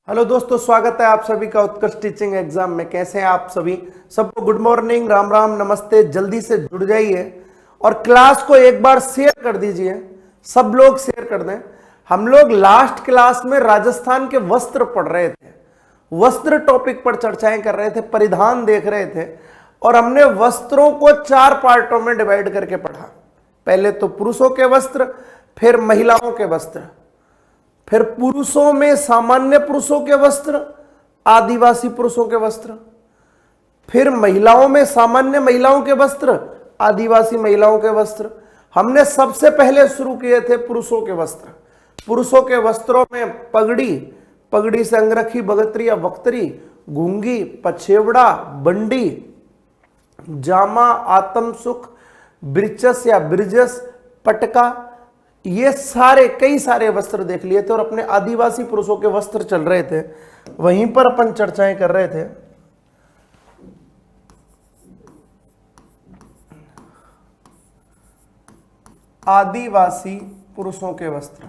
Hello दोस्तों, स्वागत है आप सभी का उत्कर्ष टीचिंग एग्जाम में। कैसे हैं आप सभी? सबको गुड मॉर्निंग, राम राम, नमस्ते। जल्दी से जुड़ जाइए और क्लास को एक बार शेयर कर दीजिए। सब लोग शेयर कर दें। हम लोग लास्ट क्लास में राजस्थान के वस्त्र पढ़ रहे थे, वस्त्र टॉपिक पर चर्चाएं कर रहे थे, परिधान देख रहे थे और हमने वस्त्रों को 4 पार्टों में डिवाइड करके पढ़ा। पहले तो पुरुषों के वस्त्र, फिर महिलाओं के वस्त्र, फिर पुरुषों में सामान्य पुरुषों के वस्त्र, आदिवासी पुरुषों के वस्त्र, फिर महिलाओं में सामान्य महिलाओं के वस्त्र, आदिवासी महिलाओं के वस्त्र। हमने सबसे पहले शुरू किए थे पुरुषों के वस्त्र। पुरुषों के वस्त्रों में पगड़ी, पगड़ी से अंगरखी, बगतरी या वक्तरी, घुंगी, पछेवड़ा, बंडी, जामा, आत्म सुख, ब्रिचस या ब्रिजस, पटका, ये सारे कई सारे वस्त्र देख लिए थे और अपने आदिवासी पुरुषों के वस्त्र चल रहे थे, वहीं पर अपन चर्चाएं कर रहे थे। आदिवासी पुरुषों के वस्त्र,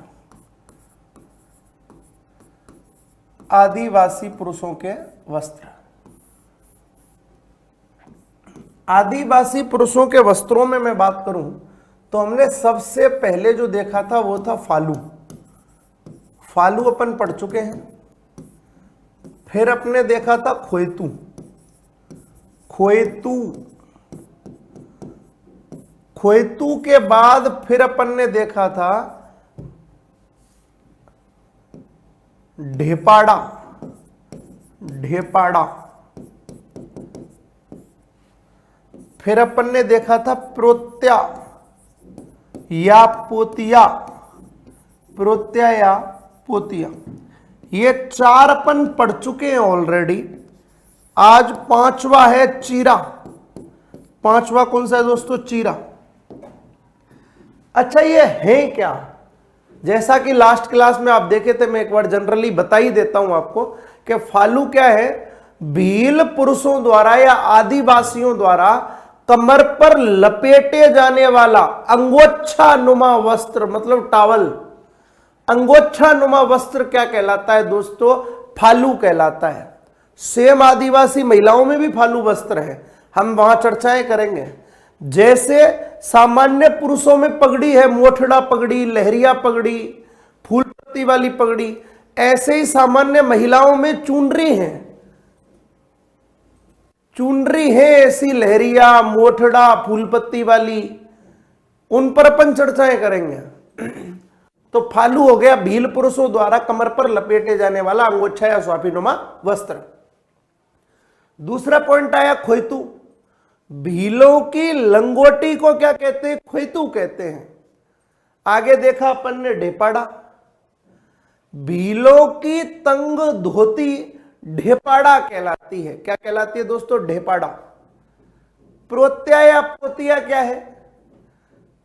आदिवासी पुरुषों के वस्त्र। आदिवासी पुरुषों के वस्त्रों में मैं बात करूं तो हमने सबसे पहले जो देखा था वो था फालू। फालू अपन पढ़ चुके हैं। फिर अपने देखा था खोयतू, खोयतू, खोयतू के बाद फिर अपन ने देखा था ढेपाड़ा, ढेपाड़ा। फिर अपन ने देखा था प्रोत्या या पोतिया, प्रोत्या या पोतिया। ये 4 अपन पढ़ चुके हैं ऑलरेडी। आज 5वां है चीरा। 5वां कौन सा है दोस्तों? चीरा। अच्छा, ये है क्या? जैसा कि लास्ट क्लास में आप देखे थे, मैं एक बार जनरली बता ही देता हूं आपको कि फालू क्या है। भील पुरुषों द्वारा या आदिवासियों द्वारा कमर पर लपेटे जाने वाला अंगोच्छा नुमा वस्त्र, मतलब टावल। अंगोच्छा नुमा वस्त्र क्या कहलाता है दोस्तों? फालू कहलाता है। सेम आदिवासी महिलाओं में भी फालू वस्त्र है, हम वहां चर्चाएं करेंगे। जैसे सामान्य पुरुषों में पगड़ी है, मोठड़ा पगड़ी, लहरिया पगड़ी, फूल पत्ती वाली पगड़ी, ऐसे ही सामान्य महिलाओं में चुनरी है। चुनरी है ऐसी लहरिया, मोठड़ा, फूलपत्ती वाली, उन पर अपन चर्चाएं करेंगे। तो फालू हो गया भील पुरुषों द्वारा कमर पर लपेटे जाने वाला अंगोच्छा या स्वाफीनुमा वस्त्र। दूसरा पॉइंट आया खोयतू। भीलों की लंगोटी को क्या कहते हैं? खोयतू कहते हैं। आगे देखा अपन ने ढेपाड़ा। भीलों की तंग धोती ढेपाड़ा कहलाती है। क्या कहलाती है दोस्तों? ढेपाड़ा। प्रोत्या या पोतिया क्या है?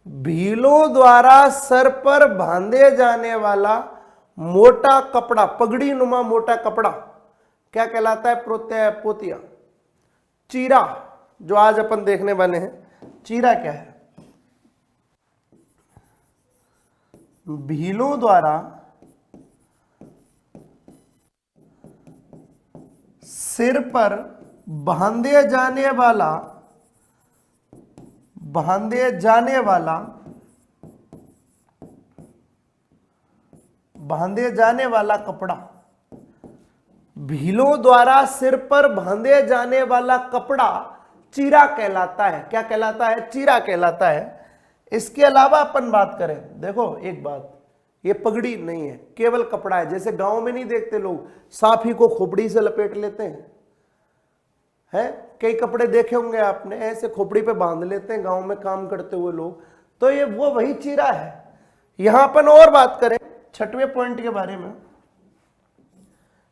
भीलों द्वारा सर पर बांधे जाने वाला मोटा कपड़ा, पगड़ी नुमा मोटा कपड़ा, क्या कहलाता है? प्रोत्या या पोतिया। चीरा, जो आज अपन देखने वाले हैं, चीरा क्या है? भीलों द्वारा सिर पर बांधे जाने वाला, बांधे जाने वाला, बांधे जाने वाला कपड़ा। भीलों द्वारा सिर पर बांधे जाने वाला कपड़ा चीरा कहलाता है। क्या कहलाता है? चीरा कहलाता है। इसके अलावा अपन बात करें, देखो एक बात, ये पगड़ी नहीं है, केवल कपड़ा है। जैसे गांव में नहीं देखते लोग सांप ही को खोपड़ी से लपेट लेते हैं, है? कई कपड़े देखे होंगे आपने, ऐसे खोपड़ी पे बांध लेते हैं गांव में काम करते हुए लोग। तो ये वो वही चीरा है। यहां अपन और बात करें 6वें पॉइंट के बारे में।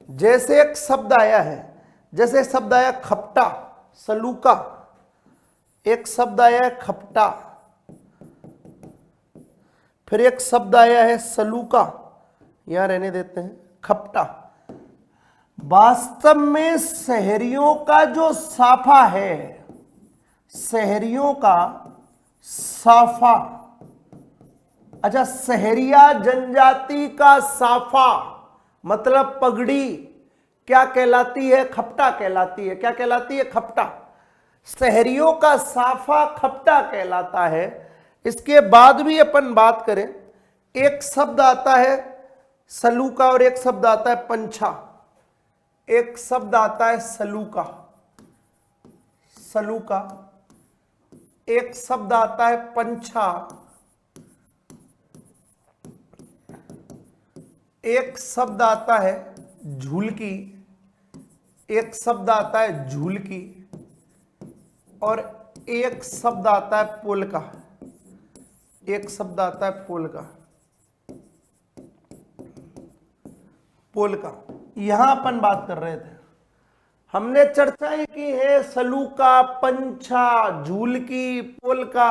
जैसे एक शब्द आया है, जैसे शब्द आया खपटा, सलूका। एक शब्द आया है खपटा, फिर एक शब्द आया है सलूका, यहां रहने देते हैं, खपटा। वास्तव में शहरियों का जो साफा है, शहरियों का साफा, अच्छा, सहरिया जनजाति का साफा मतलब पगड़ी, क्या कहलाती है? खपटा कहलाती है। क्या कहलाती है? खपटा। शहरियों का साफा खपटा कहलाता है। इसके बाद भी अपन बात करें, एक शब्द आता है सलूका और एक शब्द आता है पंछा। एक शब्द आता है सलूका, सलूका, एक शब्द आता है पंछा, एक शब्द आता है झूलकी, एक शब्द आता है झूलकी, और एक शब्द आता है पोलका। एक शब्द आता है पोलका, पोलका। यहां अपन बात कर रहे थे, हमने चर्चाएं की है सलूका, पंछा, झूलकी, पोलका,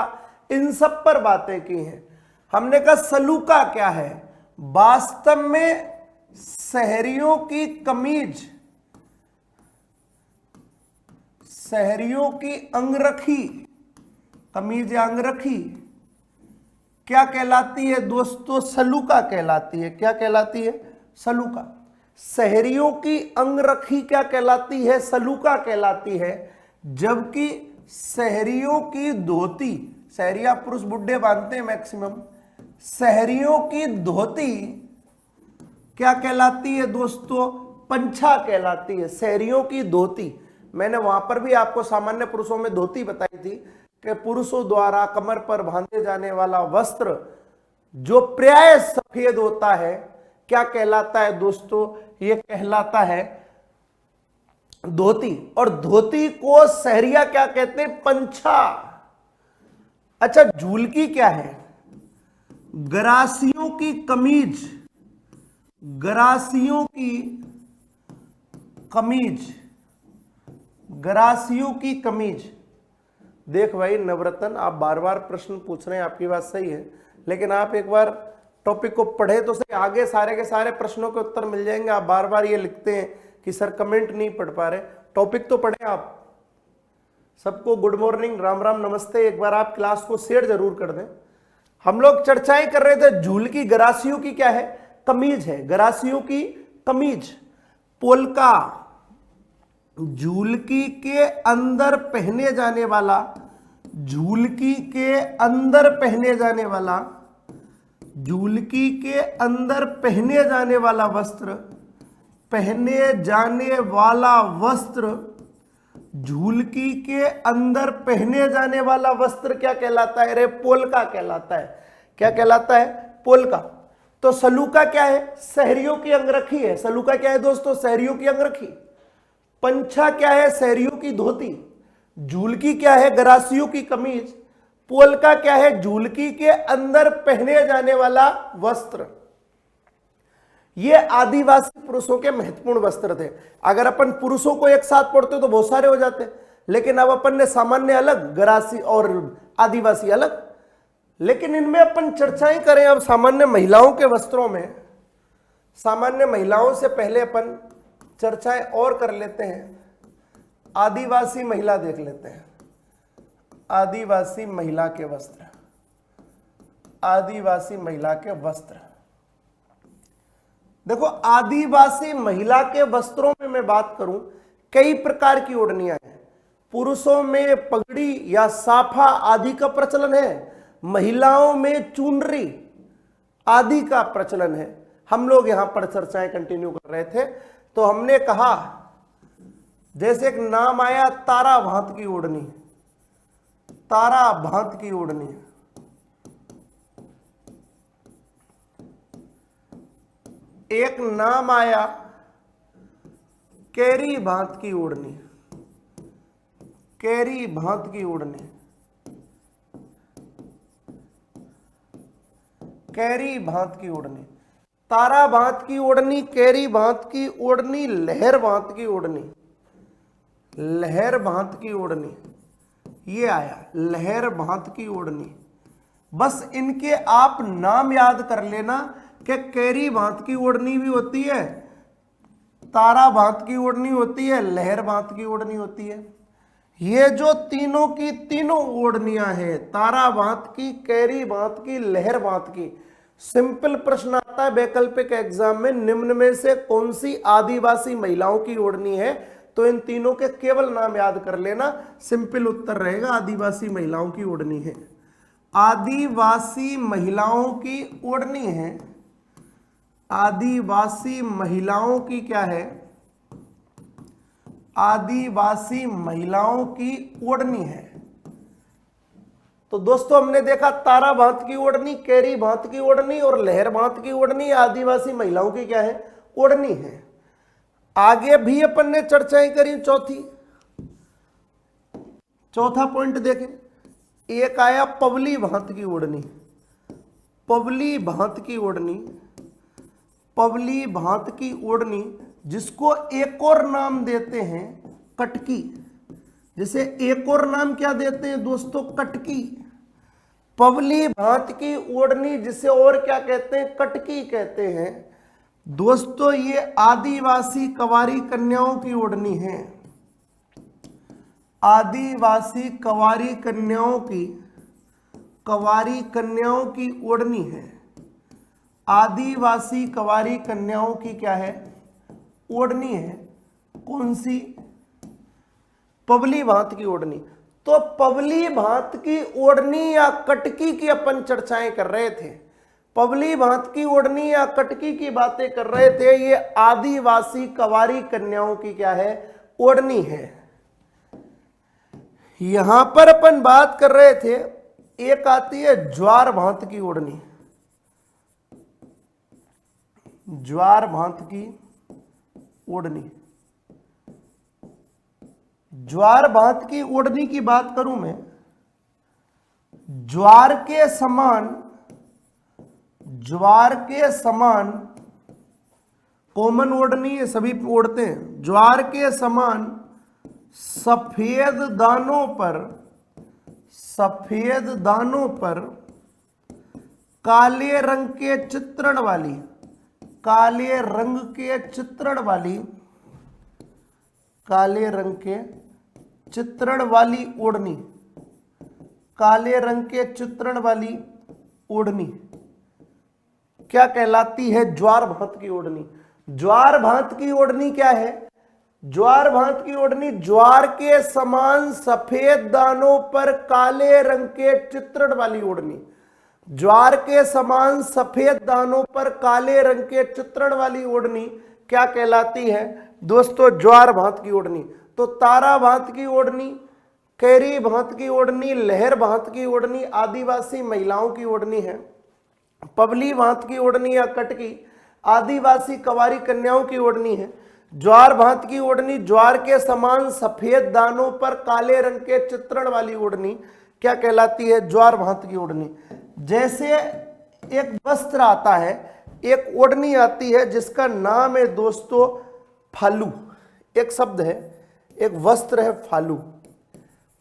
इन सब पर बातें की हैं। हमने कहा सलूका क्या है? वास्तव में शहरियों की कमीज, शहरियों की अंगरखी, कमीज या अंगरखी क्या कहलाती है दोस्तों? सलूका कहलाती है। क्या कहलाती है? सलूका। शहरियों की अंगरखी क्या कहलाती है? सलूका कहलाती है। जबकि शहरियों की धोती, शहरिया पुरुष बुड्ढे बांधते हैं मैक्सिमम, शहरियों की धोती क्या कहलाती है दोस्तों? पंछा कहलाती है। शहरियों की धोती, मैंने वहां पर भी आपको सामान्य पुरुषों में धोती बताई थी कि पुरुषों द्वारा कमर पर बांधे जाने वाला वस्त्र जो प्राय सफेद होता है क्या कहलाता है दोस्तों? ये कहलाता है धोती। और धोती को शहरिया क्या कहते हैं? पंछा। अच्छा, झूलकी क्या है? गरासियों की कमीज, गरासियों की कमीज, गरासियों की कमीज। देख भाई नवरत्न, आप बार बार प्रश्न पूछ रहे हैं, आपकी बात सही है, लेकिन आप एक बार टॉपिक को पढ़े तो सही, आगे सारे के सारे प्रश्नों के उत्तर मिल जाएंगे। आप बार बार ये लिखते हैं कि सर कमेंट नहीं पढ़ पा रहे, टॉपिक तो पढ़े आप। सबको गुड मॉर्निंग, राम राम, नमस्ते। एक बार आप क्लास को शेयर जरूर कर दें। हम लोग चर्चाएं कर रहे थे झूलकी, गरासियों की क्या है? कमीज है। गरासियों की कमीज। पोलका, झूलकी के अंदर पहने जाने वाला, झूलकी के अंदर पहने जाने वाला, झूलकी के अंदर पहने जाने वाला वस्त्र, पहने जाने वाला वस्त्र, झूलकी के अंदर पहने जाने वाला वस्त्र क्या कहलाता है? रे पोलका कहलाता है। क्या कहलाता है? पोलका। तो सलूका क्या है? शहरियों की अंगरखी है। सलूका क्या है दोस्तों? शहरियों की अंगरखी। पंछा क्या है? शहरियों की धोती। झूलकी क्या है? गरासियों की कमीज। पोलका क्या है? झूलकी के अंदर पहने जाने वाला वस्त्र। ये आदिवासी पुरुषों के महत्वपूर्ण वस्त्र थे। अगर अपन पुरुषों को एक साथ पढ़ते तो बहुत सारे हो जाते, लेकिन अब अपन ने सामान्य अलग, गरासी और आदिवासी अलग। लेकिन इनमें अपन चर्चाएं करें अब सामान्य महिलाओं के वस्त्रों में। सामान्य महिलाओं से पहले अपन चर्चाएं और कर लेते हैं। आदिवासी महिला देख लेते हैं। आदिवासी महिला के वस्त्र, आदिवासी महिला के वस्त्र। देखो, आदिवासी महिला के वस्त्रों में मैं बात करूं, कई प्रकार की ओढ़नियां हैं। पुरुषों में पगड़ी या साफा आदि का प्रचलन है, महिलाओं में चुनरी आदि का प्रचलन है। हम लोग यहां पर चर्चाएं कंटिन्यू कर रहे थे, तो हमने कहा जैसे एक नाम आया तारा भांत की ओढ़नी, तारा भांत की ओढ़नी। एक नाम आया कैरी भांत की ओढ़नी, कैरी भांत की ओढ़नी, कैरी भांत की ओढ़नी। तारा भांत की ओढ़नी, कैरी भांत की ओढ़नी, लहर भांत की ओढ़नी, लहर भांत की ओढ़नी, ये आया लहर भांत की ओढ़नी। बस इनके आप नाम याद कर लेना कि कैरी भांत की ओढ़नी भी होती है, तारा भांत की ओढ़नी होती है, लहर भांत की ओढ़नी होती है। ये जो तीनों की तीनों ओढ़नियां हैं, तारा भांत की, कैरी भांत की, लहर भांत की, सिंपल प्रश्न आता आता है वैकल्पिक एग्जाम में, निम्न में से कौन सी आदिवासी महिलाओं की ओढ़नी है? तो इन तीनों के केवल नाम याद कर लेना, सिंपल उत्तर रहेगा आदिवासी महिलाओं की ओढ़नी है। आदिवासी महिलाओं की ओढ़नी है, आदिवासी महिलाओं की क्या है? आदिवासी महिलाओं की ओढ़नी है। तो दोस्तों हमने देखा तारा भांत की ओढ़नी, कैरी भांत की ओढ़नी और लहर भांत की ओढ़नी आदिवासी महिलाओं की क्या है? ओढ़नी है। आगे भी अपन ने चर्चाएं करी। चौथा पॉइंट देखें, एक आया पवली भांत की ओढ़नी, पवली भांत की ओढ़नी, पवली भांत की ओढ़नी जिसको एक और नाम देते हैं कटकी। जिसे एक और नाम क्या देते हैं दोस्तों? कटकी। पवली भांत की ओढ़नी जिसे और क्या कहते हैं? कटकी कहते हैं। दोस्तों ये आदिवासी कंवारी कन्याओं की ओढ़नी है, आदिवासी कंवारी कन्याओं की, कंवारी कन्याओं की ओढ़नी है। आदिवासी कंवारी कन्याओं की क्या है? ओढ़नी है। कौन सी? पवली भांत की ओढ़नी। तो पवली भांत की ओढ़नी या कटकी की अपन चर्चाएं कर रहे थे, पवली भांत की ओढ़नी या कटकी की बातें कर रहे थे। ये आदिवासी कंवारी कन्याओं की क्या है? ओढ़नी है। यहां पर अपन बात कर रहे थे, एक आती है ज्वार भांत की ओढ़नी, ज्वार भांत की ओढ़नी। ज्वार भांत की ओढ़नी की बात करूं मैं, ज्वार के समान, ज्वार के समान कॉमन ओढ़नी है, सभी ओढ़ते हैं। ज्वार के समान सफेद दानों पर, सफेद दानों पर काले रंग के चित्रण वाली, काले रंग के चित्रण वाली, काले रंग के चित्रण वाली ओढ़नी, काले रंग के चित्रण वाली ओढ़नी क्या कहलाती है? ज्वार भांत की ओढ़नी। ज्वार भांत की ओढ़नी क्या है? ज्वार भांत की ओढ़नी ज्वार के समान सफेद दानों पर काले रंग के चित्रण वाली ओढ़नी। ज्वार के समान सफेद दानों पर काले रंग के चित्रण वाली ओढ़नी क्या कहलाती है दोस्तों? ज्वार भांत की ओढ़नी। तो तारा भांत की ओढ़नी, कैरी भांत की ओढ़नी, लहर भांत की ओढ़नी आदिवासी महिलाओं की ओढ़नी है। पवली भांत की ओढ़नी या कटकी आदिवासी कंवारी कन्याओं की ओढ़नी है। ज्वार भांत की ओढ़नी ज्वार के समान सफेद दानों पर काले रंग के चित्रण वाली ओढ़नी क्या कहलाती है? ज्वार भांत की ओढ़नी। जैसे एक वस्त्र आता है, एक ओढ़नी आती है जिसका नाम है दोस्तों फालू, एक शब्द है, एक वस्त्र है फालू।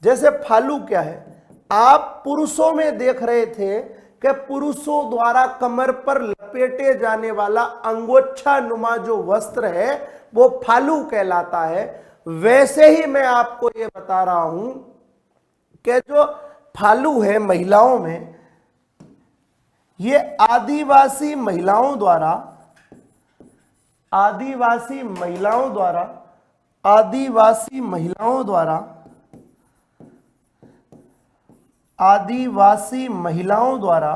जैसे फालू क्या है? आप पुरुषों में देख रहे थे कि पुरुषों द्वारा कमर पर लपेटे जाने वाला अंगोछा नुमा जो वस्त्र है वो फालू कहलाता है। वैसे ही मैं आपको ये बता रहा हूं कि जो फालू है महिलाओं में, ये आदिवासी महिलाओं द्वारा, आदिवासी महिलाओं द्वारा, आदिवासी महिलाओं द्वारा, आदिवासी महिलाओं द्वारा,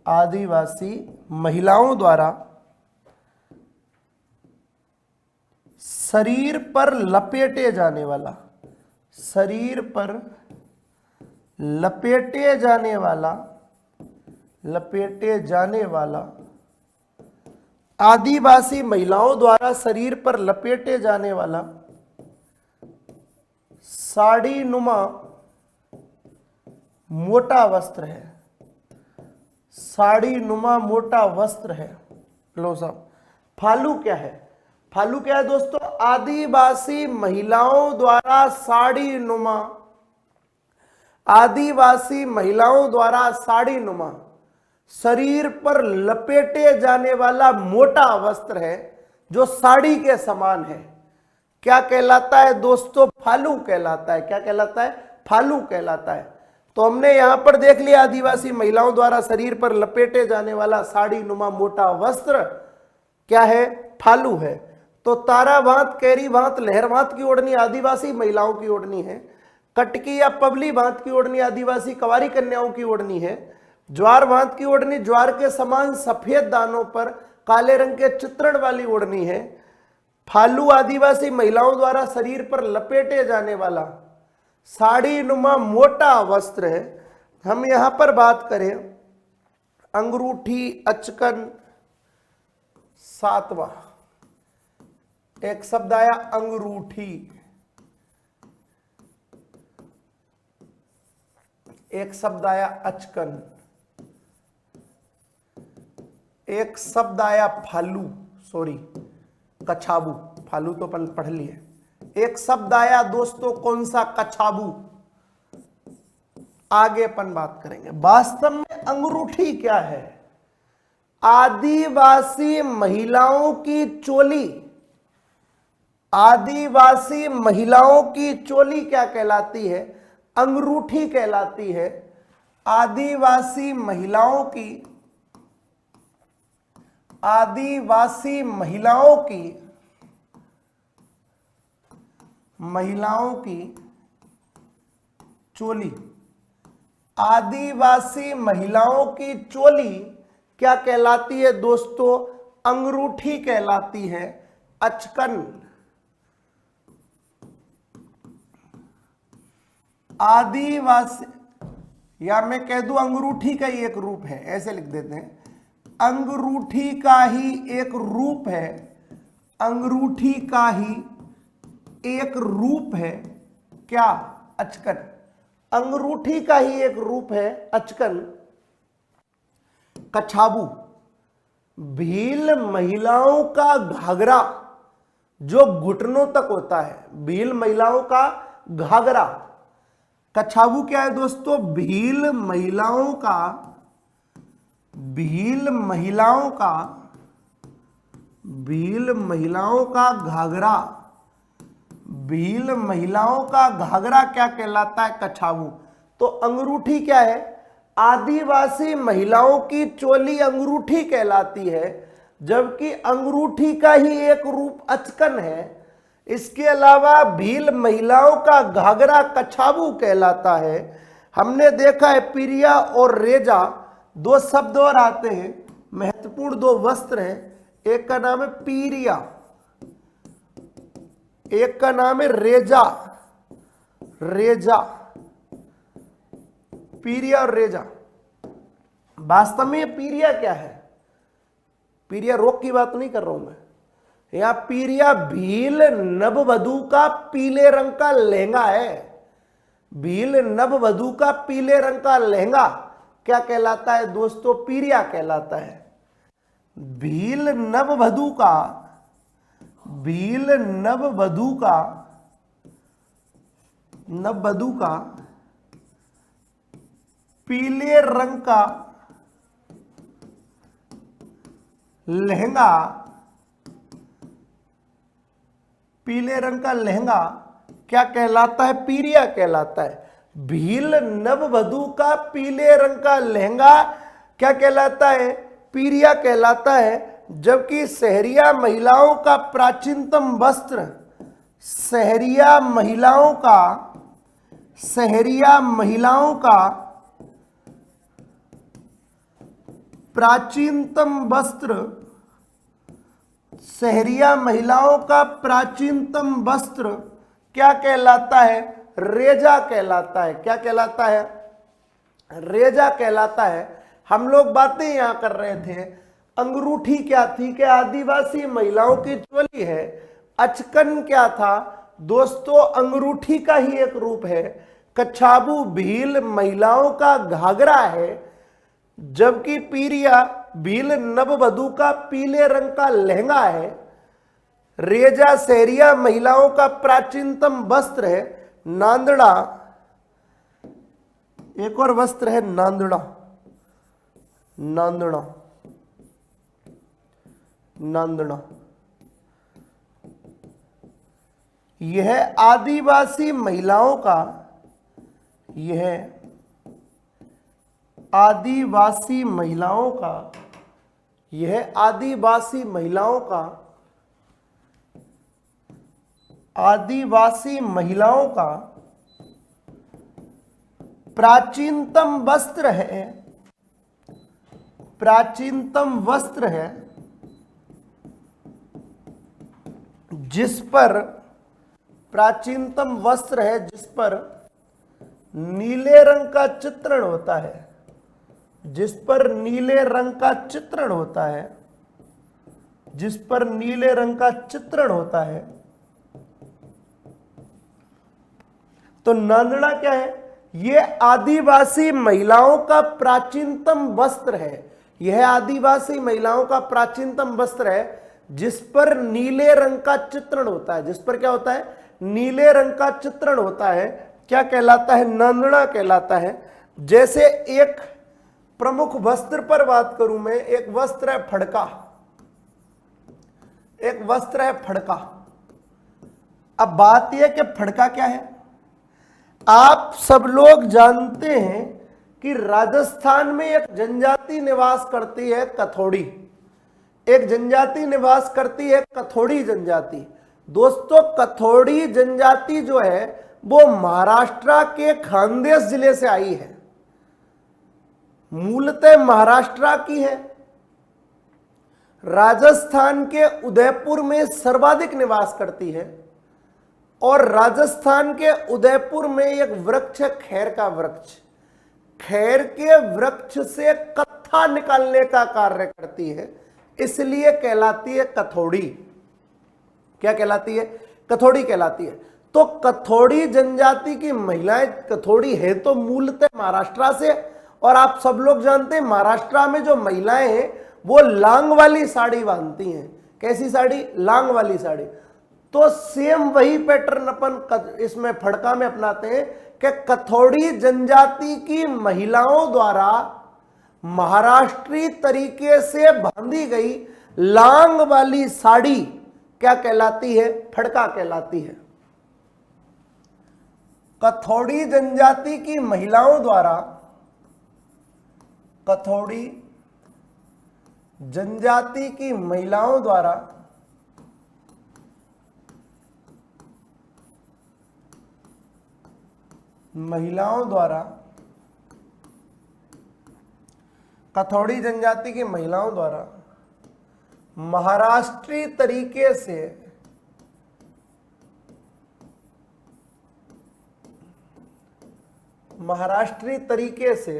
आदिवासी महिलाओं द्वारा शरीर पर लपेटे जाने वाला, शरीर पर लपेटे जाने वाला, लपेटे जाने वाला, आदिवासी महिलाओं द्वारा शरीर पर लपेटे जाने वाला साड़ी नुमा मोटा वस्त्र है, साड़ी नुमा मोटा वस्त्र है। लो साहब, फालू क्या है? फालू क्या है दोस्तों? आदिवासी महिलाओं द्वारा साड़ी नुमा, आदिवासी महिलाओं द्वारा साड़ी नुमा शरीर पर लपेटे जाने वाला मोटा वस्त्र है जो साड़ी के समान है। क्या कहलाता है दोस्तों? फालू कहलाता है। क्या कहलाता है? फालू कहलाता है। तो हमने यहां पर देख लिया आदिवासी महिलाओं द्वारा शरीर पर लपेटे जाने वाला साड़ी नुमा मोटा वस्त्र क्या है, फालू है। तो तारा भांत, कैरी भांत, लहर भांत की ओढ़नी आदिवासी महिलाओं की ओढ़नी है। कटकी या पबली भांत की ओढ़नी आदिवासी कवारी कन्याओं की ओढ़नी है। ज्वार भांत की ओढ़नी ज्वार के समान सफेद दानों पर काले रंग के चित्रण वाली ओढ़नी है। फालू आदिवासी महिलाओं द्वारा शरीर पर लपेटे जाने वाला साड़ी नुमा मोटा वस्त्र है। हम यहां पर बात करें अंगूठी, अचकन, सातवां एक शब्द आया अंगूठी, एक शब्द आया अचकन, एक शब्द आया फालू, सॉरी कछाबू, फालू तो अपन पढ़ लिए। एक शब्द आया दोस्तों कौन सा, कछाबू। आगे अपन बात करेंगे वास्तव में अंगूठी क्या है। आदिवासी महिलाओं की चोली, आदिवासी महिलाओं की चोली क्या कहलाती है, अंगूठी कहलाती है। आदिवासी महिलाओं की, आदिवासी महिलाओं की, महिलाओं की चोली, आदिवासी महिलाओं की चोली क्या कहलाती है दोस्तों, अंगूठी कहलाती है। अचकन, आदिवासी, या मैं कह दूं अंगूठी का ही एक रूप है, ऐसे लिख देते हैं, अंगूठी का ही एक रूप है, अंगूठी का ही एक रूप है क्या, अचकन। अंगूठी का ही एक रूप है अचकन। कछाबू, भील महिलाओं का घाघरा जो घुटनों तक होता है, भील महिलाओं का घाघरा। कछाबू क्या है दोस्तों, भील महिलाओं का, भील महिलाओं का, भील महिलाओं का घाघरा, भील महिलाओं का घाघरा क्या कहलाता है, कछाबू। तो अंगूठी क्या है, आदिवासी महिलाओं की चोली अंगूठी कहलाती है, जबकि अंगूठी का ही एक रूप अचकन है। इसके अलावा भील महिलाओं का घाघरा कछाबू कहलाता है। हमने देखा है पीरिया और रेजा दो शब्द और आते हैं, महत्वपूर्ण दो वस्त्र हैं। एक का नाम है पीरिया, एक का नाम है रेजा। रेजा, पीरिया और रेजा। वास्तव में पीरिया क्या है, पीरिया रोग की बात नहीं कर रहा हूं मैं, यहां पीरिया भील नववधू का पीले रंग का लहंगा है। भील नववधू का पीले रंग का लहंगा क्या कहलाता है दोस्तों, पीरिया कहलाता है। भील नववधू का, भील नववधू का, नववधू का पीले रंग का लहंगा, पीले रंग का लहंगा क्या कहलाता है, पीरिया कहलाता है। भील नववधू का पीले रंग का लहंगा क्या कहलाता है, पीरिया कहलाता है। जबकि सहरिया महिलाओं का प्राचीनतम वस्त्र, सहरिया महिलाओं का, सहरिया महिलाओं का प्राचीनतम वस्त्र, सहरिया महिलाओं का प्राचीनतम वस्त्र क्या कहलाता है, रेजा कहलाता है। क्या कहलाता है, रेजा कहलाता है। हम लोग बातें यहां कर रहे थे, अंगूठी क्या थी, क्या आदिवासी महिलाओं की चोली है। अचकन क्या था दोस्तों, अंगूठी का ही एक रूप है। कछाबू भील महिलाओं का घाघरा है, जबकि पीरिया भील नववधू का पीले रंग का लहंगा है। रेजा सहरिया महिलाओं का प्राचीनतम वस्त्र है। नांदड़ा एक और वस्त्र है, नांदड़ा, नांदड़ा, नांदड़ा। यह आदिवासी महिलाओं का, यह आदिवासी महिलाओं का, यह आदिवासी महिलाओं का, आदिवासी महिलाओं का प्राचीनतम वस्त्र है, प्राचीनतम वस्त्र है जिस पर, प्राचीनतम वस्त्र है जिस पर नीले रंग का चित्रण होता है, जिस पर नीले रंग का चित्रण होता है, जिस पर नीले रंग का चित्रण होता है। तो नांदड़ा क्या है? यह आदिवासी महिलाओं का प्राचीनतम वस्त्र है, यह आदिवासी महिलाओं का प्राचीनतम वस्त्र है जिस पर नीले रंग का चित्रण होता है, जिस पर क्या होता है? नीले रंग का चित्रण होता है। क्या कहलाता है? नांदड़ा कहलाता है। जैसे एक प्रमुख वस्त्र पर बात करूं मैं, एक वस्त्र है फड़का, एक वस्त्र है फड़का। अब बात यह कि फड़का क्या है? आप सब लोग जानते हैं कि राजस्थान में एक जनजाति निवास करती है कथोड़ी, एक जनजाति निवास करती है कथोड़ी जनजाति। दोस्तों कथोड़ी जनजाति जो है वो महाराष्ट्र के खानदेश जिले से आई है, मूलतः महाराष्ट्र की है। राजस्थान के उदयपुर में सर्वाधिक निवास करती है और राजस्थान के उदयपुर में एक वृक्ष है खैर का वृक्ष, खैर के वृक्ष से कत्था निकालने का कार्य करती है, इसलिए कहलाती है कथोड़ी। क्या कहलाती है? कथोड़ी कहलाती है। तो कथोड़ी जनजाति की महिलाएं, कथोड़ी है तो मूलतः महाराष्ट्र से, और आप सब लोग जानते हैं महाराष्ट्र में जो महिलाएं हैं वो लांग वाली साड़ी बांधती हैं। कैसी साड़ी? लांग वाली साड़ी। तो सेम वही पैटर्न अपन इसमें फड़का में अपनाते हैं कि कथोड़ी जनजाति की महिलाओं द्वारा महाराष्ट्री तरीके से बांधी गई लांग वाली साड़ी क्या कहलाती है? फड़का कहलाती है। कथोड़ी जनजाति की महिलाओं द्वारा, कथोड़ी जनजाति की महिलाओं द्वारा कथोड़ी जनजाति की महिलाओं द्वारा महाराष्ट्री तरीके से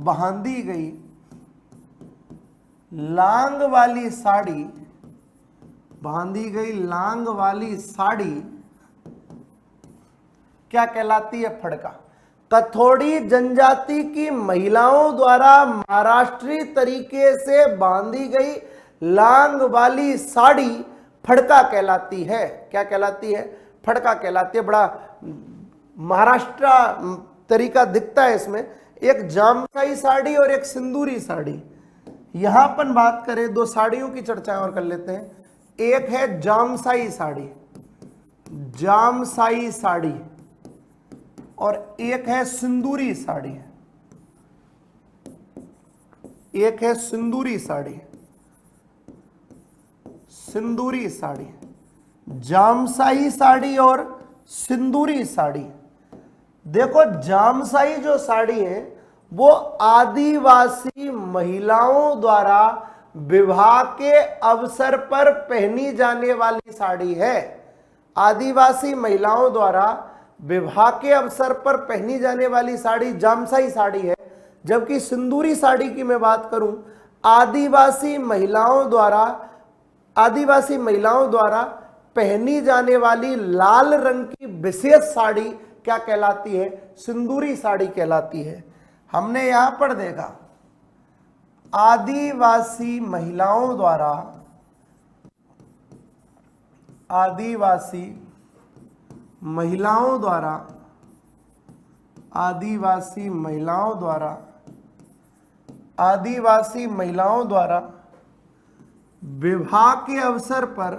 बांधी गई लांग वाली साड़ी, बांधी गई लांग वाली साड़ी क्या कहलाती है? फड़का। कथोड़ी जनजाति की महिलाओं द्वारा महाराष्ट्री तरीके से बांधी गई लांग वाली साड़ी फड़का कहलाती है। क्या कहलाती है? फड़का कहलाती है। बड़ा महाराष्ट्र तरीका दिखता है इसमें। एक जामसाई साड़ी और एक सिंदूरी साड़ी। यहां अपन बात करें, दो साड़ियों की चर्चा और कर लेते हैं। एक है जामसाई साड़ी, जामसाई साड़ी, और एक है सिंदूरी साड़ी, एक है सिंदूरी साड़ी। सिंदूरी साड़ी, जामसाई साड़ी और सिंदूरी साड़ी। देखो जामसाई जो साड़ी है वो आदिवासी महिलाओं द्वारा विवाह के अवसर पर पहनी जाने वाली साड़ी है। आदिवासी महिलाओं द्वारा विवाह के अवसर पर पहनी जाने वाली साड़ी जामसाई साड़ी है। जबकि सिंदूरी साड़ी की मैं बात करूं, आदिवासी महिलाओं द्वारा पहनी जाने वाली लाल रंग की विशेष साड़ी क्या कहलाती है? सिंदूरी साड़ी कहलाती है। हमने यहां पर देखा आदिवासी महिलाओं द्वारा आदिवासी महिलाओं द्वारा विवाह के अवसर पर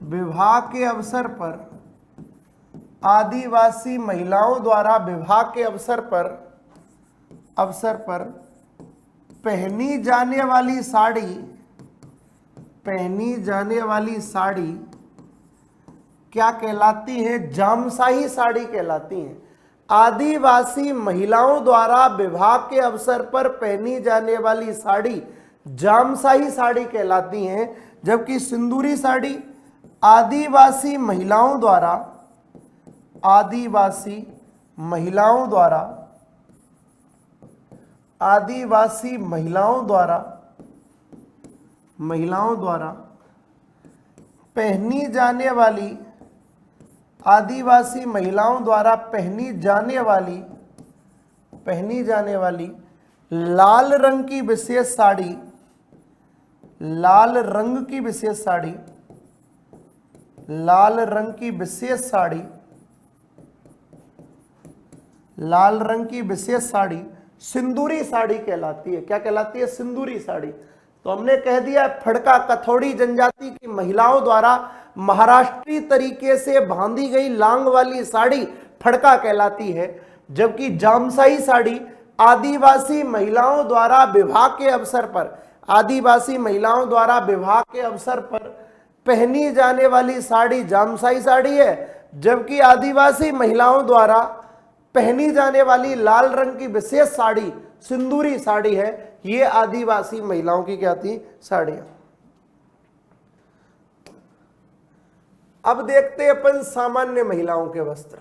विवाह के अवसर पर, आदिवासी महिलाओं द्वारा विवाह के अवसर पर पहनी जाने वाली साड़ी क्या कहलाती है? जामशाही साड़ी कहलाती है। आदिवासी महिलाओं द्वारा विवाह के अवसर पर पहनी जाने वाली साड़ी जामशाही साड़ी कहलाती हैं, जबकि सिंदूरी साड़ी आदिवासी महिलाओं द्वारा पहनी जाने वाली लाल रंग की विशेष साड़ी, लाल रंग की विशेष साड़ी सिंदूरी साड़ी कहलाती है। क्या कहलाती है? सिंदूरी साड़ी। तो हमने कह दिया फड़का कथौड़ी जनजाति की महिलाओं द्वारा महाराष्ट्रीय तरीके से बांधी गई लांग वाली साड़ी फड़का कहलाती है, जबकि जामशाही साड़ी आदिवासी महिलाओं द्वारा विवाह के अवसर पर पहनी जाने वाली साड़ी जामशाही साड़ी है, जबकि आदिवासी महिलाओं द्वारा पहनी जाने वाली लाल रंग की विशेष साड़ी सिंदूरी साड़ी है। ये आदिवासी महिलाओं की क्या थी? साड़ियां। अब देखते हैं अपन सामान्य महिलाओं के वस्त्र।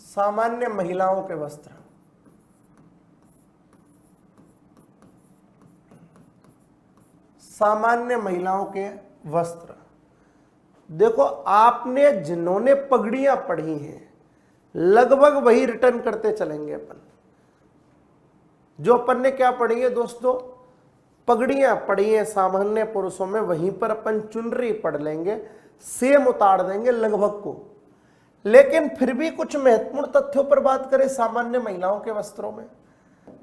सामान्य महिलाओं के वस्त्र, सामान्य महिलाओं के वस्त्र। देखो, आपने जिन्होंने पगड़ियां पढ़ी हैं लगभग वही रिटर्न करते चलेंगे अपन। जो अपन ने क्या पढ़ी है दोस्तों? पगड़ियां पढ़ी है सामान्य पुरुषों में, वहीं पर अपन चुनरी पढ़ लेंगे, सेम उतार देंगे लगभग को। लेकिन फिर भी कुछ महत्वपूर्ण तथ्यों पर बात करें सामान्य महिलाओं के वस्त्रों में।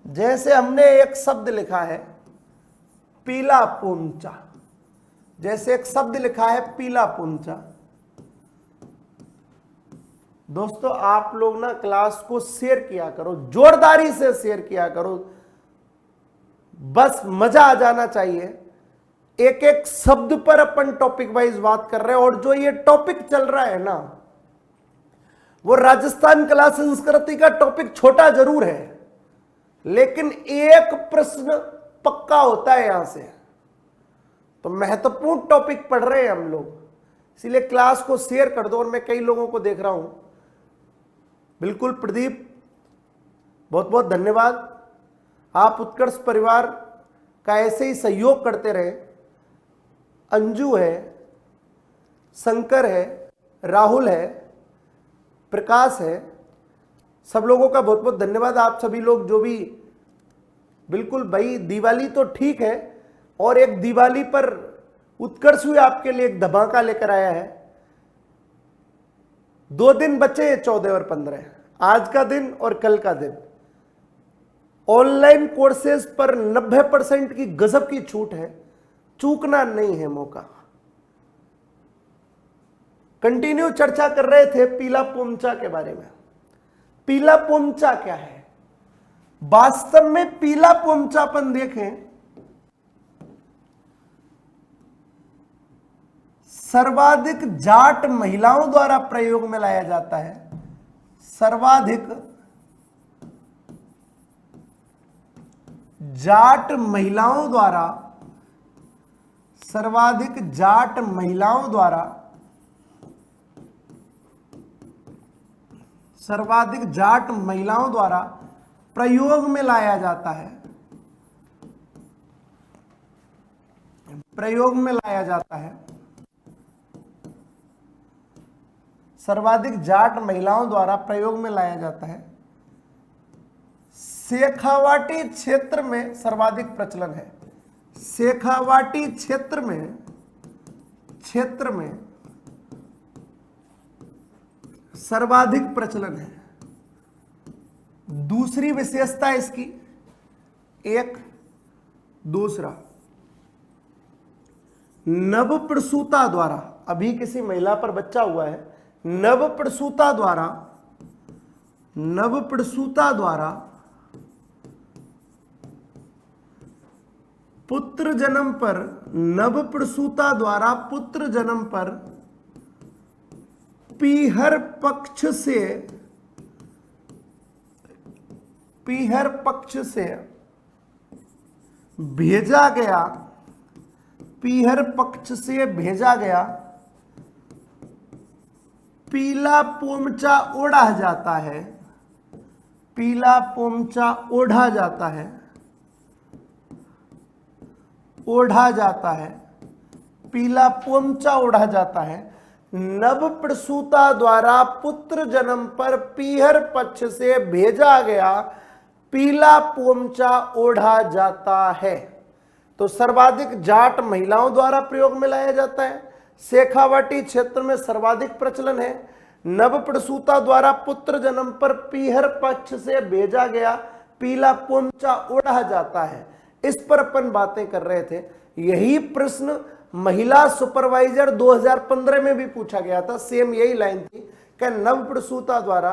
जैसे हमने एक शब्द लिखा है पीला पूंचा, पीला पूंचा। दोस्तों, आप लोग ना क्लास को शेयर किया करो, जोरदारी से शेयर किया करो, बस मजा आ जाना चाहिए। एक एक शब्द पर अपन टॉपिक वाइज बात कर रहे हैं, और जो ये टॉपिक चल रहा है ना, वो राजस्थान कला संस्कृति का टॉपिक छोटा जरूर है, लेकिन एक प्रश्न पक्का होता है यहां से। तो महत्वपूर्ण टॉपिक पढ़ रहे हैं हम लोग, इसीलिए क्लास को शेयर कर दो। और मैं कई लोगों को देख रहा हूं, बिल्कुल प्रदीप, बहुत बहुत धन्यवाद। आप उत्कर्ष परिवार का ऐसे ही सहयोग करते रहे। अंजू है, शंकर है, राहुल है, प्रकाश है, सब लोगों का बहुत बहुत धन्यवाद। आप सभी लोग जो भी, बिल्कुल भाई, दिवाली तो ठीक है, और एक दिवाली पर उत्कर्ष हुए आपके लिए एक धमाका लेकर आया है। 2 दिन बचे, 14 और 15, आज का दिन और कल का दिन। ऑनलाइन कोर्सेज पर 90% की गजब की छूट है, चूकना नहीं है मौका। कंटिन्यू चर्चा कर रहे थे पीला पोंचा के बारे में। पीला पोंचा क्या है? वास्तव में पीला पोंचा अपन देखें, सर्वाधिक जाट महिलाओं द्वारा प्रयोग में लाया जाता है। सर्वाधिक जाट महिलाओं द्वारा प्रयोग में लाया जाता है। सर्वाधिक जाट महिलाओं द्वारा प्रयोग में लाया जाता है। शेखावाटी क्षेत्र में सर्वाधिक प्रचलन है। शेखावाटी क्षेत्र में सर्वाधिक प्रचलन है। दूसरी विशेषता इसकी, एक दूसरा नवप्रसूता द्वारा, अभी किसी महिला पर बच्चा हुआ है, नवप्रसूता द्वारा पुत्र जन्म पर, नवप्रसूता द्वारा पुत्र जन्म पर पीहर पक्ष से भेजा गया, पीहर पक्ष से भेजा गया पीला पोमचा ओढ़ा जाता है, पीला पोमचा ओढ़ा जाता है, ओढ़ा जाता है, पीला पोमचा ओढ़ा जाता है। नवप्रसूता द्वारा पुत्र जन्म पर पीहर पक्ष से भेजा गया पीला पोमचा ओढ़ा जाता है। तो सर्वाधिक जाट महिलाओं द्वारा प्रयोग में लाया जाता है, शेखावाटी क्षेत्र में सर्वाधिक प्रचलन है। नवप्रसूता द्वारा पुत्र जन्म पर पीहर पक्ष से भेजा गया पीला पोमचा ओढ़ा जाता है। इस पर अपन बातें कर रहे थे। यही प्रश्न महिला सुपरवाइजर 2015 में भी पूछा गया था, सेम यही लाइन थी कि नवप्रसूता द्वारा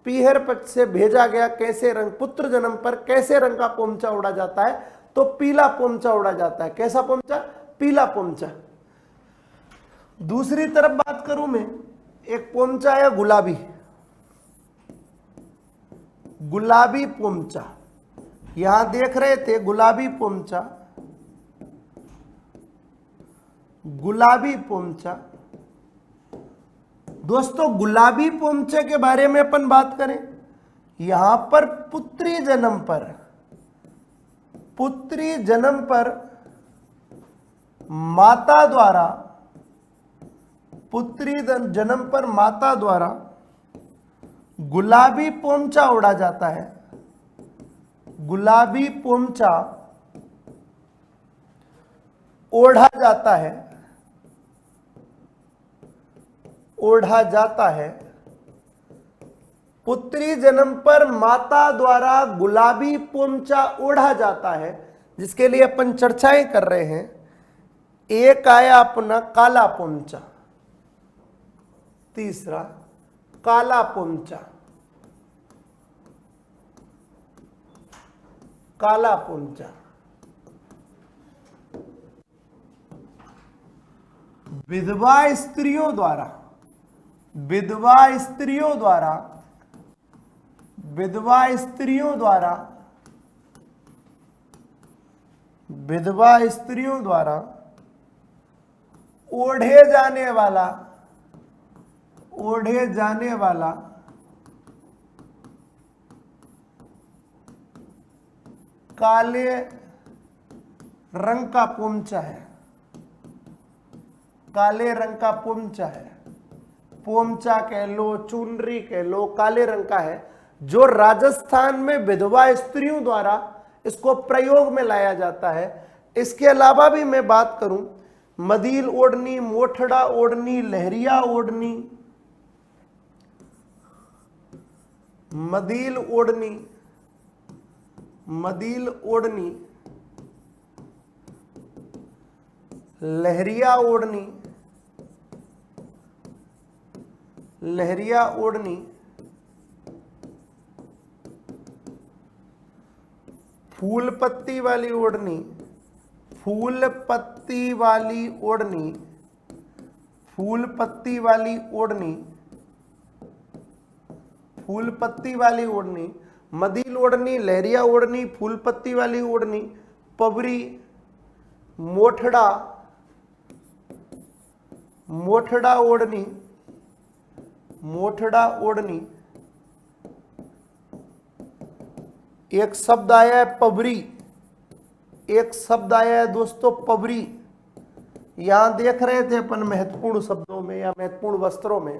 पीहर पक्ष से भेजा गया कैसे रंग, पुत्र जन्म पर कैसे रंग का पोमचा ओढ़ा जाता है, तो पीला पोमचा ओढ़ा जाता है। कैसा पोमचा? पीला पोमचा। दूसरी तरफ बात करूं मैं, एक पोमचा है गुलाबी, गुलाबी पोमचा, यहां देख रहे थे गुलाबी पोमचा, गुलाबी पोमचा। दोस्तों गुलाबी पोमचे के बारे में अपन बात करें, यहां पर पुत्री जन्म पर, पुत्री जन्म पर माता द्वारा, पुत्री जन्म पर माता द्वारा गुलाबी पोमचा ओढ़ा जाता है, गुलाबी पोमचा ओढ़ा जाता है, ओढ़ा जाता है। पुत्री जन्म पर माता द्वारा गुलाबी पोमचा ओढ़ा जाता है, जिसके लिए अपन चर्चाएं कर रहे हैं। एक आया अपना काला पोमचा, तीसरा काला पोमचा, काला पोमचा। विधवा स्त्रियों द्वारा, विधवा स्त्रियों द्वारा, विधवा स्त्रियों द्वारा, विधवा स्त्रियों द्वारा ओढ़े जाने वाला, ओढ़े जाने वाला काले रंग का पोमचा है, काले रंग का पोमचा है। पोमचा कह लो, चुनरी कह लो, काले रंग का है, जो राजस्थान में विधवा स्त्रियों द्वारा इसको प्रयोग में लाया जाता है। इसके अलावा भी मैं बात करूं, मदील ओढ़नी, मोठड़ा ओढ़नी, लहरिया ओढ़नी, मदील ओढ़नी, मदील ओढ़नी, लहरिया ओढ़नी, लहरिया ओढ़नी, फूल पत्ती वाली ओढ़नी, फूल पत्ती वाली ओढ़नी, फूल पत्ती वाली ओढ़नी, फूल पत्ती वाली ओढ़नी, मदील ओढ़नी, लहरिया ओढ़नी, फूल पत्ती वाली ओढ़नी, पवरी, मोठड़ा, मोठड़ा ओढ़नी, मोठड़ा ओढ़नी। एक शब्द आया है पवरी, एक शब्द आया है दोस्तों पवरी। यहां देख रहे थे अपन महत्वपूर्ण शब्दों में या महत्वपूर्ण वस्त्रों में,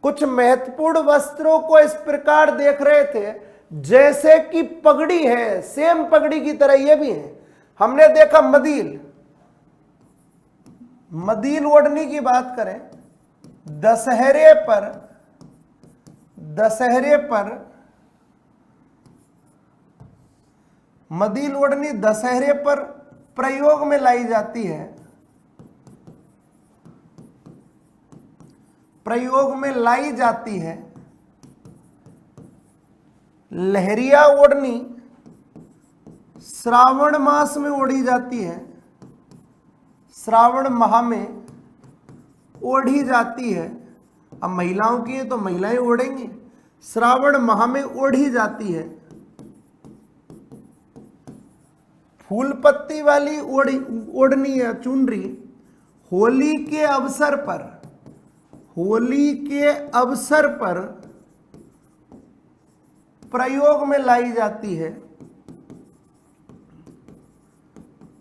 कुछ महत्वपूर्ण वस्त्रों को इस प्रकार देख रहे थे जैसे कि पगड़ी है, सेम पगड़ी की तरह ये भी है। हमने देखा मदील, मदील ओढ़नी की बात करें, दशहरे पर, दशहरे पर मदील ओढ़नी दशहरे पर प्रयोग में लाई जाती है, प्रयोग में लाई जाती है। लहरिया ओढ़नी श्रावण मास में ओढ़ी जाती है, श्रावण माह में ओढ़ी जाती है। अब महिलाओं की है तो महिलाएं ओढ़ेंगी, श्रावण माह में ओढ़ी जाती है। फूल पत्ती वाली ओढ़नी या चुनरी होली के अवसर पर, होली के अवसर पर प्रयोग में लाई जाती है,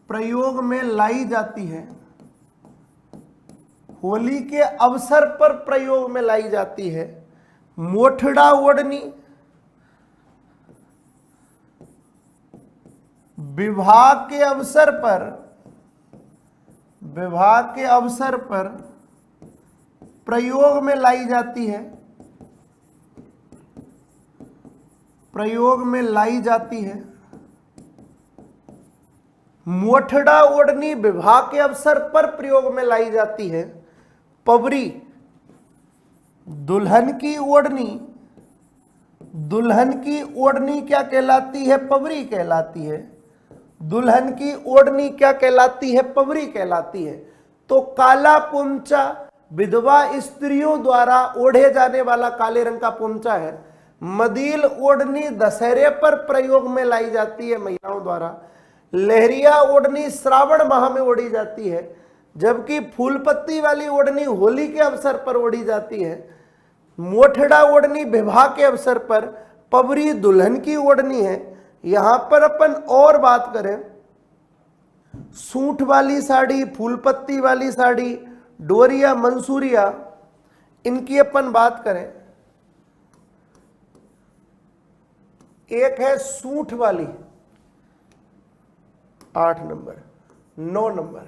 प्रयोग में लाई जाती है। होली के अवसर पर प्रयोग में लाई जाती है। मोठड़ा ओढ़नी विवाह के अवसर पर, विवाह के अवसर पर प्रयोग में लाई जाती है, प्रयोग में लाई जाती है। मोठड़ा ओढ़नी विवाह के अवसर पर प्रयोग में लाई जाती है। पवरी दुल्हन की ओढ़नी, दुल्हन की ओढ़नी क्या कहलाती है? पवरी कहलाती है। दुल्हन की ओढ़नी क्या कहलाती है? पवरी कहलाती है। तो काला पोंचा विधवा स्त्रियों द्वारा ओढ़े जाने वाला काले रंग का पोंचा है। मदील ओढ़नी दशहरे पर प्रयोग में लाई जाती है महिलाओं द्वारा। लहरिया ओढ़नी श्रावण माह में ओढ़ी जाती है, जबकि फूलपत्ती वाली ओढ़नी होली के अवसर पर ओढ़ी जाती है। मोठड़ा ओढ़नी विवाह के अवसर पर, पवरी दुल्हन की ओढ़नी है। यहां पर अपन और बात करें, सूंठ वाली साड़ी, फूलपत्ती वाली साड़ी, डोरिया, मंसूरिया, इनकी अपन बात करें। एक है सूंठ वाली 8 नंबर, 9 नंबर,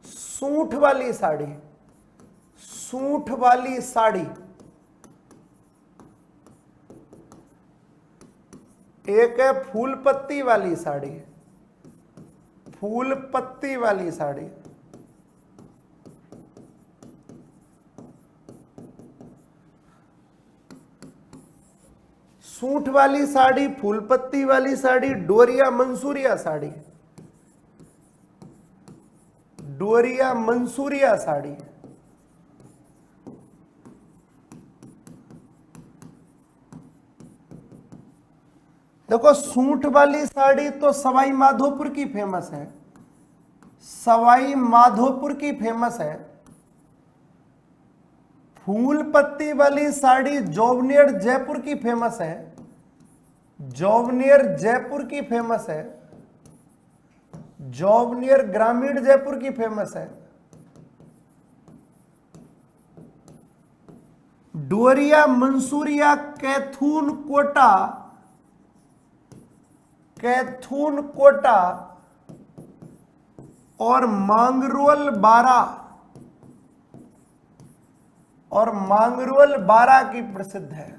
सूंठ वाली साड़ी, सूंठ वाली साड़ी। एक है फूल पत्ती वाली साड़ी, फूल पत्ती वाली साड़ी। सूंठ वाली साड़ी, फूल पत्ती वाली साड़ी, डोरिया मंसूरिया साड़ी, डोरिया मंसूरिया साड़ी। देखो, सूंठ वाली साड़ी तो सवाई माधोपुर की फेमस है, सवाई माधोपुर की फेमस है। फूल पत्ती वाली साड़ी जोबनेर जयपुर की फेमस है, जोबनेर जयपुर की फेमस है, जोबनेर ग्रामीण जयपुर की फेमस है। डोरिया मंसूरिया कैथून कोटा, कैथून कोटा और मांगरोल बारा, और मांगरोल बारा की प्रसिद्ध है।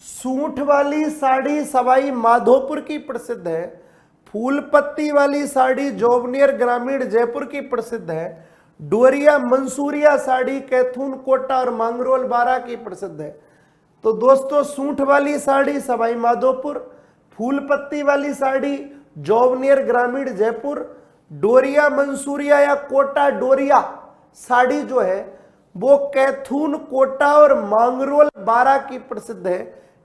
सूंठ वाली साड़ी सवाई माधोपुर की प्रसिद्ध है। फूल पत्ती वाली साड़ी जोबनेर ग्रामीण जयपुर की प्रसिद्ध है। डोरिया मंसूरिया साड़ी कैथून कोटा और मांगरोल बारा की प्रसिद्ध है। तो दोस्तों, सूंठ वाली साड़ी सवाई माधोपुर, फूल पत्ती वाली साड़ी जोबनेर ग्रामीण जयपुर, डोरिया मंसूरिया या कोटा डोरिया साड़ी जो है वो कैथून कोटा और मांगरोल बारा की प्रसिद्ध है।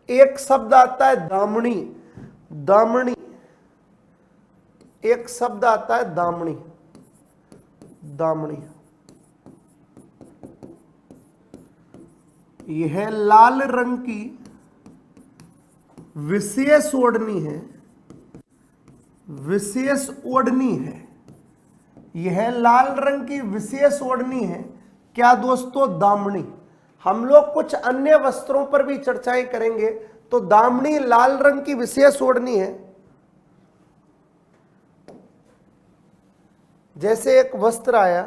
एक शब्द आता है दामनी, दामनी, एक शब्द आता है दामनी, दामनी। यह लाल रंग की विशेष ओढ़नी है, विशेष ओढ़नी है। यह लाल रंग की विशेष ओढ़नी है। क्या दोस्तों? दामनी। हम लोग कुछ अन्य वस्त्रों पर भी चर्चाएं करेंगे। तो दामनी लाल रंग की विशेष ओढ़नी है। जैसे एक वस्त्र आया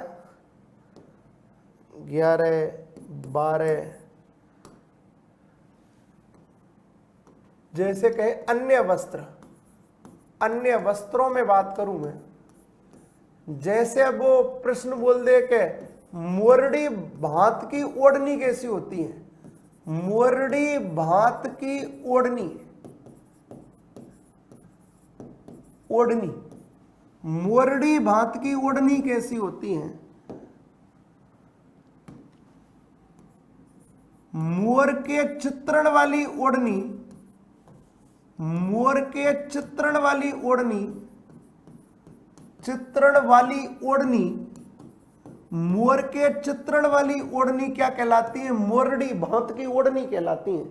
11, 12, जैसे कहे अन्य वस्त्र, अन्य वस्त्रों में बात करूं मैं। जैसे वो प्रश्न बोल दे के मोरडी भात की ओढ़नी कैसी होती है? मोरडी भात की ओढ़नी, ओढ़नी, मोरडी भात की ओढ़नी कैसी होती है? मोर के चित्रण वाली ओढ़नी, मोर के चित्रण वाली ओढ़नी, चित्रण वाली ओढ़नी, मोर के चित्रण वाली ओढ़नी क्या कहलाती है? मोरडी भात की ओढ़नी कहलाती है।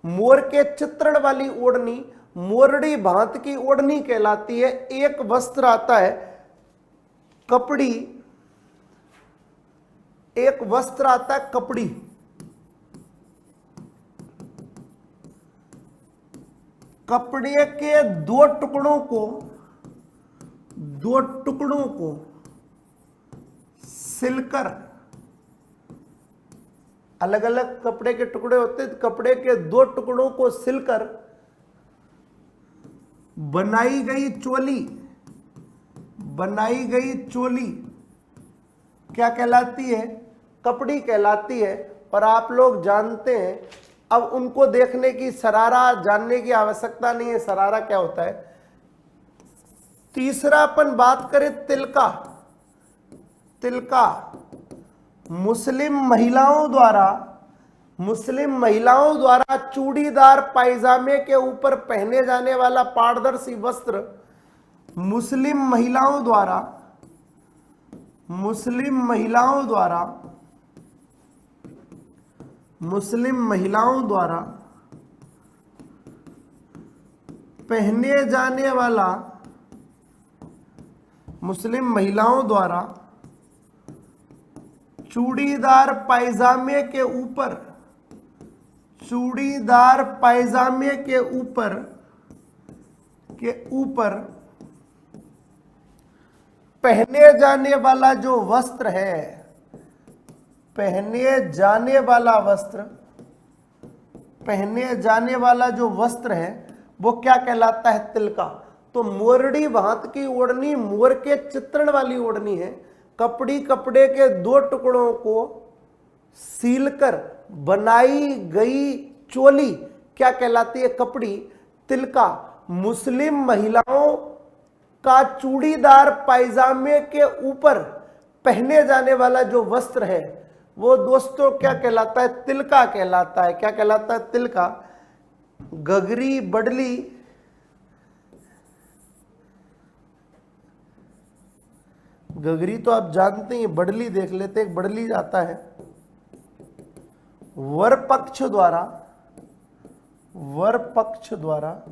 मोर के चित्रण वाली ओढ़नी मोरडी भात की ओढ़नी कहलाती है। एक वस्त्र आता है कपड़ी, एक वस्त्र आता है कपड़ी, कपड़े के दो टुकड़ों को सिलकर, अलग अलग कपड़े के टुकड़े होते हैं, कपड़े के दो टुकड़ों को सिलकर बनाई गई चोली, बनाई गई चोली क्या कहलाती है? कपड़ी कहलाती है। पर आप लोग जानते हैं, अब उनको देखने की, सरारा जानने की आवश्यकता नहीं है, सरारा क्या होता है। तीसरा अपन बात करें तिलका, तिलका मुस्लिम महिलाओं द्वारा चूड़ीदार पायजामे के ऊपर पहने जाने वाला पारदर्शी वस्त्र, मुस्लिम महिलाओं द्वारा पहने जाने वाला, मुस्लिम महिलाओं द्वारा चूड़ीदार पायजामे के ऊपर, चूड़ीदार पायजामे के ऊपर पहने जाने वाला जो वस्त्र है, पहने जाने वाला जो वस्त्र है वो क्या कहलाता है? तिलका। तो मोरडी भात की ओढ़नी मोर के चित्रण वाली ओढ़नी है। कपड़े के दो टुकड़ों को सीलकर बनाई गई चोली क्या कहलाती है? कपड़ी। तिलका मुस्लिम महिलाओं का चूड़ीदार पायजामे के ऊपर पहने जाने वाला जो वस्त्र है वो दोस्तों क्या कहलाता है? तिलका कहलाता है। क्या कहलाता है? तिलका। गगरी बडली, गगरी तो आप जानते हैं, बडली देख लेते हैं। बडली आता है वर पक्ष द्वारा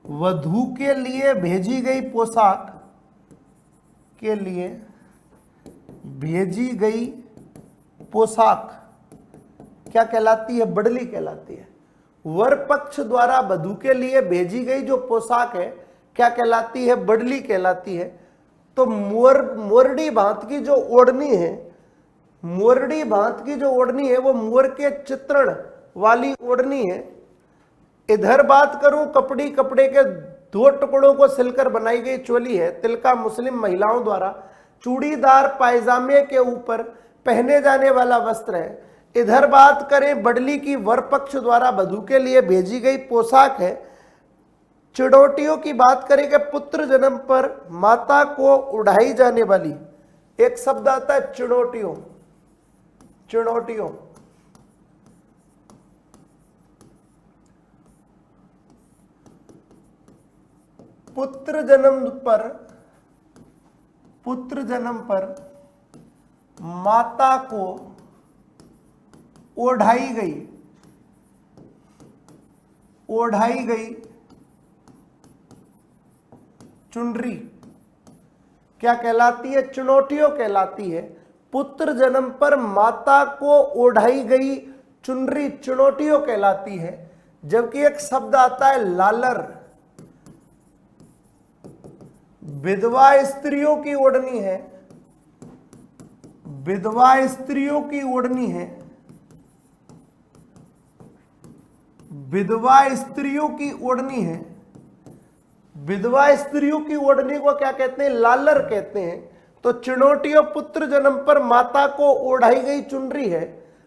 वधू के लिए भेजी गई पोशाक के लिए भेजी गई पोशाक क्या कहलाती है? बडली कहलाती है। वर पक्ष द्वारा वधू के लिए भेजी गई जो पोशाक है क्या कहलाती है? बडली कहलाती है। तो मोरडी भात की जो ओढ़नी है, मोरडी भात की जो ओढ़नी है वो मोर के चित्रण वाली ओढ़नी है। इधर बात करूं कपड़े के दो टुकड़ों को सिलकर बनाई गई चोली है। तिलका मुस्लिम महिलाओं द्वारा चूड़ीदार पायजामे के ऊपर पहने जाने वाला वस्त्र है। इधर बात करें बडली की, वर पक्ष द्वारा वधू के लिए भेजी गई पोशाक है। चिड़ोटियों की बात करें कि पुत्र जन्म पर माता को उड़ाई जाने वाली, एक शब्द आता है चिड़ोटियों, चिड़ोटियों। पुत्र जन्म पर माता को ओढ़ाई गई चुनरी क्या कहलाती है? चुनौटियों कहलाती है। पुत्र जन्म पर माता को ओढ़ाई गई चुनरी चुनौटियों कहलाती है। जबकि एक शब्द आता है लालर, विधवा स्त्रियों की ओढ़नी है, विधवा स्त्रियों की ओढ़नी है, विधवा स्त्रियों की ओढ़नी है। विधवा स्त्रियों की ओढ़नी को क्या कहते हैं? लालर कहते हैं। तो चिनोटियो पुत्र जन्म पर माता को ओढ़ाई गई चुनरी है।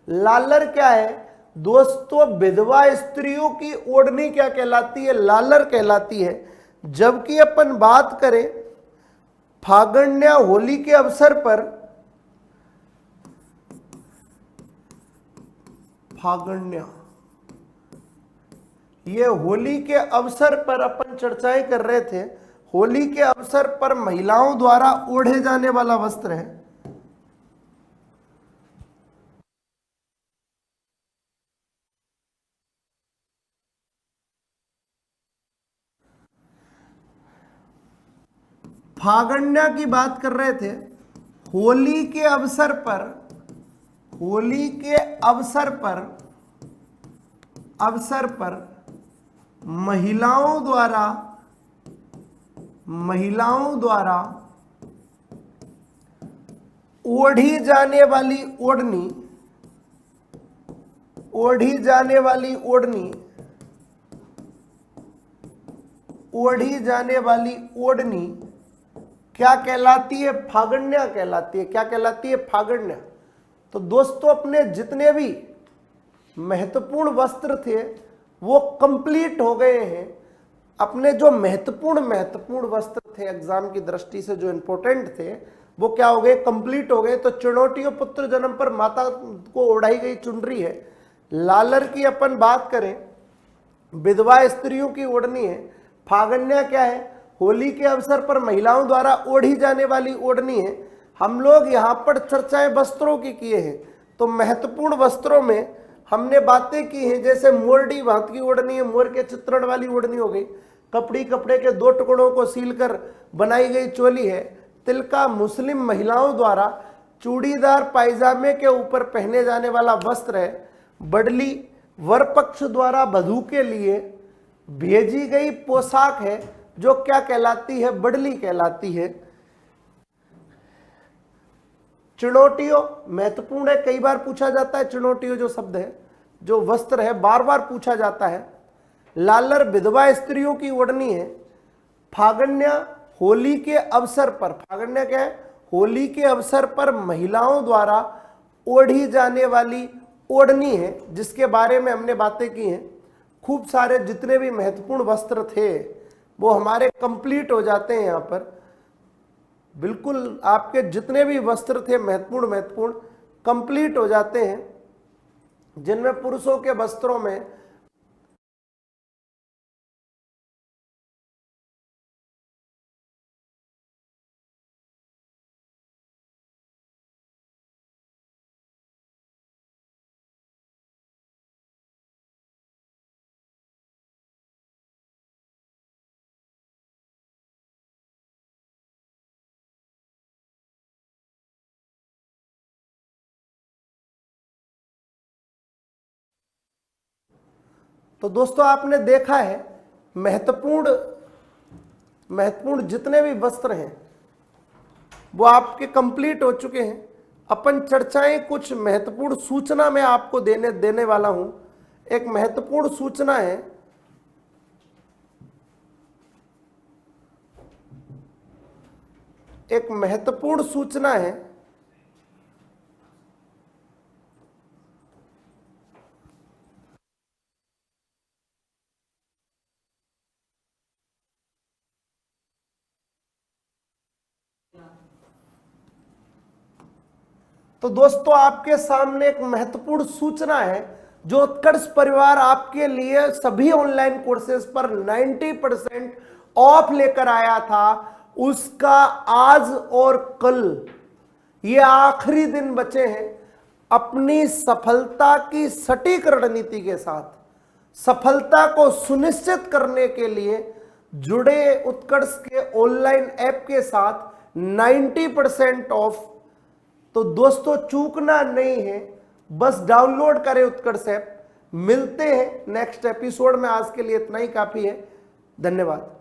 लालर क्या है दोस्तों? विधवा स्त्रियों की ओढ़नी क्या कहलाती है? लालर कहलाती है। जबकि अपन बात करें फागण्या होली के अवसर पर, फागण्या ये होली के अवसर पर अपन चर्चाएं कर रहे थे। होली के अवसर पर महिलाओं द्वारा ओढ़े जाने वाला वस्त्र है। फागण्या की बात कर रहे थे। होली के अवसर पर, होली के अवसर पर महिलाओं द्वारा ओढ़ी जाने वाली ओढ़नी, ओढ़ी जाने वाली ओढ़नी क्या कहलाती है? फागण्या कहलाती है। क्या कहलाती है? फागण्या। तो दोस्तों अपने जितने भी महत्वपूर्ण वस्त्र थे वो कंप्लीट हो गए हैं। अपने जो महत्वपूर्ण वस्त्र थे एग्जाम की दृष्टि से जो इंपॉर्टेंट थे वो क्या हो गए? कंप्लीट हो गए। तो चिनोटियो पुत्र जन्म पर माता को ओढ़ाई गई चुनरी है। लालर की अपन बात करें विधवा स्त्रियों की ओढ़नी है। फागण्या क्या है? होली के अवसर पर महिलाओं द्वारा ओढ़ी जाने वाली ओढ़नी है। हम लोग यहाँ पर चर्चाएं वस्त्रों की किए हैं। तो महत्वपूर्ण वस्त्रों में हमने बातें की हैं, जैसे मोरडी भात की ओढ़नी है, मोर के चित्रण वाली ओढ़नी हो गई। कपड़े के 2 टुकड़ों को सीलकर बनाई गई चोली है। तिलका मुस्लिम महिलाओं द्वारा चूड़ीदार पायजामे के ऊपर पहने जाने वाला वस्त्र है। बडली वर पक्ष द्वारा वधू के लिए भेजी गई पोशाक है जो क्या कहलाती है? बडली कहलाती है। चिनोटियो महत्वपूर्ण है, कई बार पूछा जाता है। चिनोटियो जो शब्द है, जो वस्त्र है, बार बार पूछा जाता है। लालर विधवा स्त्रियों की ओढ़नी है। फागण्या होली के अवसर पर, फागण्या क्या है? होली के अवसर पर महिलाओं द्वारा ओढ़ी जाने वाली ओढ़नी है, जिसके बारे में हमने बातें की हैं। खूब सारे जितने भी महत्वपूर्ण वस्त्र थे वो हमारे कंप्लीट हो जाते हैं। यहाँ पर बिल्कुल आपके जितने भी वस्त्र थे महत्वपूर्ण कंप्लीट हो जाते हैं, जिनमें पुरुषों के वस्त्रों में तो दोस्तों आपने देखा है महत्वपूर्ण जितने भी वस्त्र हैं वो आपके कंप्लीट हो चुके हैं। अपन चर्चाएं कुछ महत्वपूर्ण सूचना मैं आपको देने वाला हूं। एक महत्वपूर्ण सूचना है, तो दोस्तों आपके सामने एक महत्वपूर्ण सूचना है जो उत्कर्ष परिवार आपके लिए सभी ऑनलाइन कोर्सेज पर 90% ऑफ लेकर आया था। उसका आज और कल ये आखिरी दिन बचे हैं। अपनी सफलता की सटीक रणनीति के साथ सफलता को सुनिश्चित करने के लिए जुड़े उत्कर्ष के ऑनलाइन ऐप के साथ 90% ऑफ। तो दोस्तों चूकना नहीं है, बस डाउनलोड करें उत्कर्ष ऐप। मिलते हैं नेक्स्ट एपिसोड में। आज के लिए इतना ही काफी है। धन्यवाद।